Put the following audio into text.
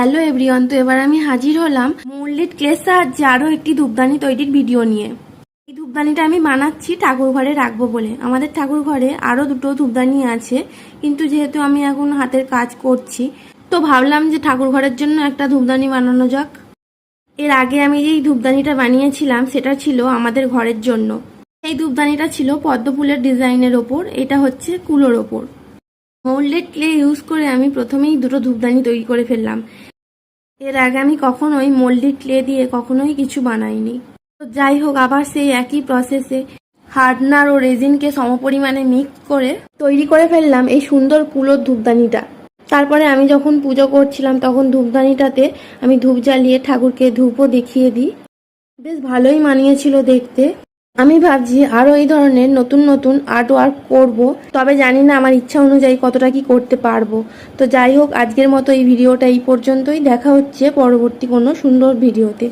Hello everyone, তো এবার আমি হাজির হলাম মোল্ডেড ক্লের সাহায্যে আরও একটি ধূপদানি তৈরির ভিডিও নিয়ে। এই ধূপদানিটা আমি বানাচ্ছি ঠাকুর ঘরে রাখবো বলে। আমাদের ঠাকুর ঘরে আরও দুটো ধূপদানি আছে, কিন্তু যেহেতু আমি এখন হাতের কাজ করছি তো ভাবলাম যে ঠাকুর ঘরের জন্য একটা ধূপদানি বানানো যাক। এর আগে আমি যেই ধূপদানিটা বানিয়েছিলাম সেটা ছিল আমাদের ঘরের জন্য। এই ধূপদানিটা ছিল পদ্ম ফুলের ডিজাইনের ওপর, এটা হচ্ছে কুলোর ওপর। মোল্ডেড ক্লে ইউজ করে আমি প্রথমেই দুটো ধূপদানি তৈরি করে ফেললাম। এর আগে আমি কখনোই মোল্ডেড ক্লে দিয়ে কখনোই কিছু বানাইনি। তো যাই হোক, আবার সেই একই প্রসেসে হার্ডনার ও রেজিনকে সমপরিমাণে মিক্স করে তৈরি করে ফেললাম এই সুন্দর কুলোর ধূপদানিটা। তারপরে আমি যখন পুজো করছিলাম তখন ধূপদানিটাতে আমি ধূপ জ্বালিয়ে ঠাকুরকে ধূপও দেখিয়ে দিই। বেশ ভালোই মানিয়েছিল দেখতে। আমি ভাবছি আরও এই ধরনের নতুন নতুন আর্ট ওয়ার্ক করবো, তবে জানি না আমার ইচ্ছা অনুযায়ী কতটা কি করতে পারবো। তো যাই হোক, আজকের মতো এই ভিডিওটা এই পর্যন্তই। দেখা হচ্ছে পরবর্তী কোনো সুন্দর ভিডিওতে।